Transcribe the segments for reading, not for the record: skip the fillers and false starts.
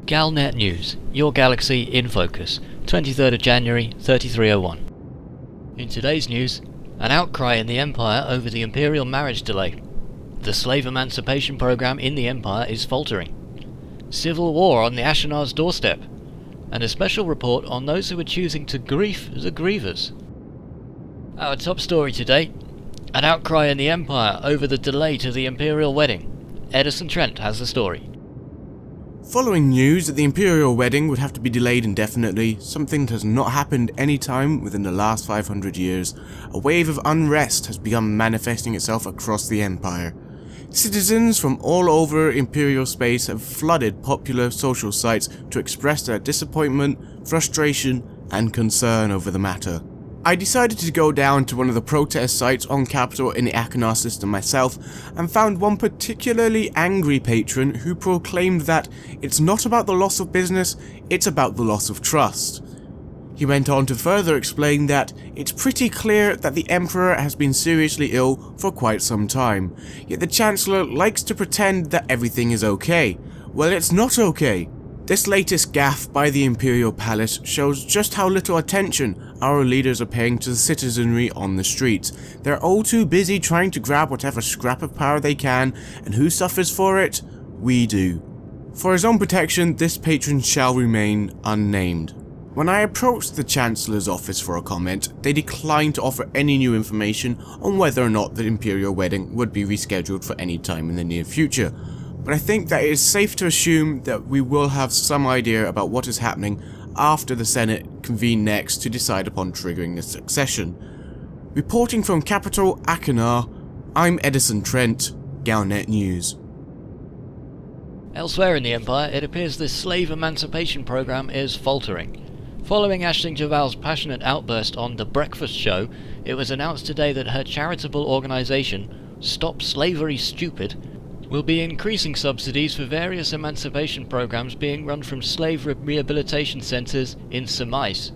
Galnet News, your galaxy in focus, 23rd of January, 3301. In today's news, an outcry in the Empire over the Imperial marriage delay. The slave emancipation program in the Empire is faltering. Civil war on the Achenar's doorstep. And a special report on those who are choosing to grief the Grievers. Our top story today, an outcry in the Empire over the delay to the Imperial wedding. Edison Trent has the story. Following news that the Imperial wedding would have to be delayed indefinitely, something that has not happened any time within the last 500 years, a wave of unrest has begun manifesting itself across the Empire. Citizens from all over Imperial space have flooded popular social sites to express their disappointment, frustration, and concern over the matter. I decided to go down to one of the protest sites on Capitol in the Achenar system myself, and found one particularly angry patron who proclaimed that it's not about the loss of business, it's about the loss of trust. He went on to further explain that it's pretty clear that the Emperor has been seriously ill for quite some time, yet the Chancellor likes to pretend that everything is okay. Well, it's not okay. This latest gaffe by the Imperial Palace shows just how little attention our leaders are paying to the citizenry on the streets. They're all too busy trying to grab whatever scrap of power they can, and who suffers for it? We do. For his own protection, this patron shall remain unnamed. When I approached the Chancellor's office for a comment, they declined to offer any new information on whether or not the Imperial wedding would be rescheduled for any time in the near future. But I think that it is safe to assume that we will have some idea about what is happening after the Senate convene next to decide upon triggering the succession. Reporting from Capital Achenar, I'm Edison Trent, Galnet News. Elsewhere in the Empire, it appears this slave emancipation program is faltering. Following Aisling Javal's passionate outburst on The Breakfast Show, it was announced today that her charitable organisation, Stop Slavery Stupid, will be increasing subsidies for various emancipation programs being run from slave rehabilitation centres in Semais.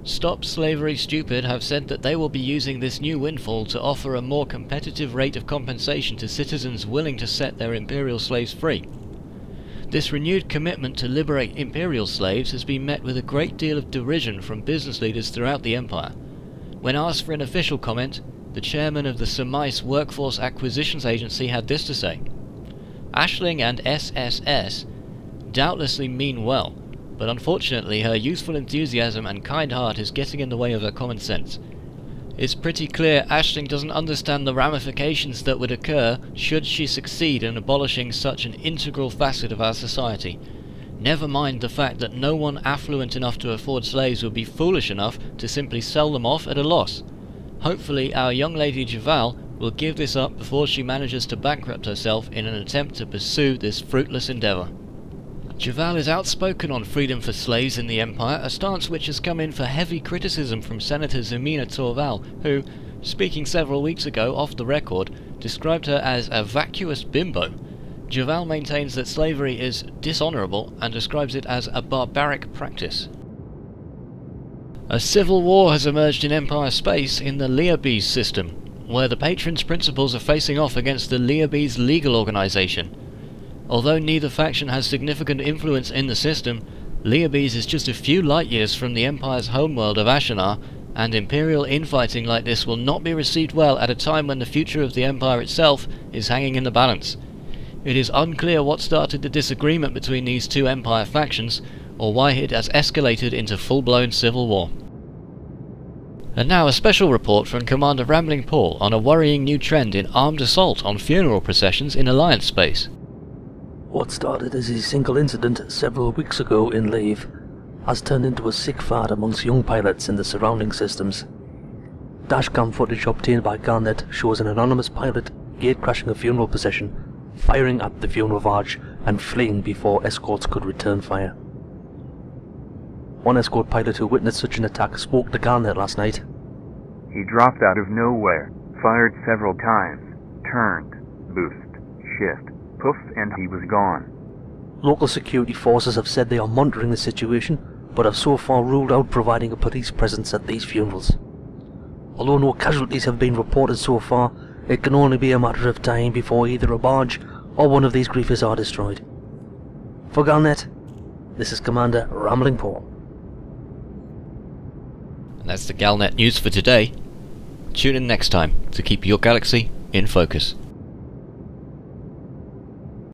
Stop Slavery Stupid have said that they will be using this new windfall to offer a more competitive rate of compensation to citizens willing to set their imperial slaves free. This renewed commitment to liberate imperial slaves has been met with a great deal of derision from business leaders throughout the Empire. When asked for an official comment, the chairman of the Semais Workforce Acquisitions Agency had this to say: Aisling and SSS doubtlessly mean well, but unfortunately her youthful enthusiasm and kind heart is getting in the way of her common sense. It's pretty clear Aisling doesn't understand the ramifications that would occur should she succeed in abolishing such an integral facet of our society. Never mind the fact that no one affluent enough to afford slaves would be foolish enough to simply sell them off at a loss. Hopefully our young lady Javal will give this up before she manages to bankrupt herself in an attempt to pursue this fruitless endeavour. Javal is outspoken on freedom for slaves in the Empire, a stance which has come in for heavy criticism from Senator Zemina Torval, who, speaking several weeks ago off the record, described her as a vacuous bimbo. Javal maintains that slavery is dishonourable and describes it as a barbaric practice. A civil war has emerged in Empire space in the Liabeze system, where the patron's principals are facing off against the Liabeze legal organisation. Although neither faction has significant influence in the system, Liabeze is just a few light years from the Empire's homeworld of Achenar, and imperial infighting like this will not be received well at a time when the future of the Empire itself is hanging in the balance. It is unclear what started the disagreement between these two Empire factions, or why it has escalated into full-blown civil war. And now a special report from Commander RamblingPaul on a worrying new trend in armed assault on funeral processions in Alliance space. What started as a single incident several weeks ago in Lave has turned into a sick fad amongst young pilots in the surrounding systems. Dashcam footage obtained by Galnet shows an anonymous pilot gate-crashing a funeral procession, firing at the funeral barge and fleeing before escorts could return fire. One escort pilot who witnessed such an attack spoke to Galnet last night. He dropped out of nowhere, fired several times, turned, boost, shift, poof, and he was gone. Local security forces have said they are monitoring the situation, but have so far ruled out providing a police presence at these funerals. Although no casualties have been reported so far, It can only be a matter of time before either a barge or one of these Grievers are destroyed. For Galnet, this is Commander RamblingPaul. And that's the Galnet news for today. Tune in next time to keep your galaxy in focus.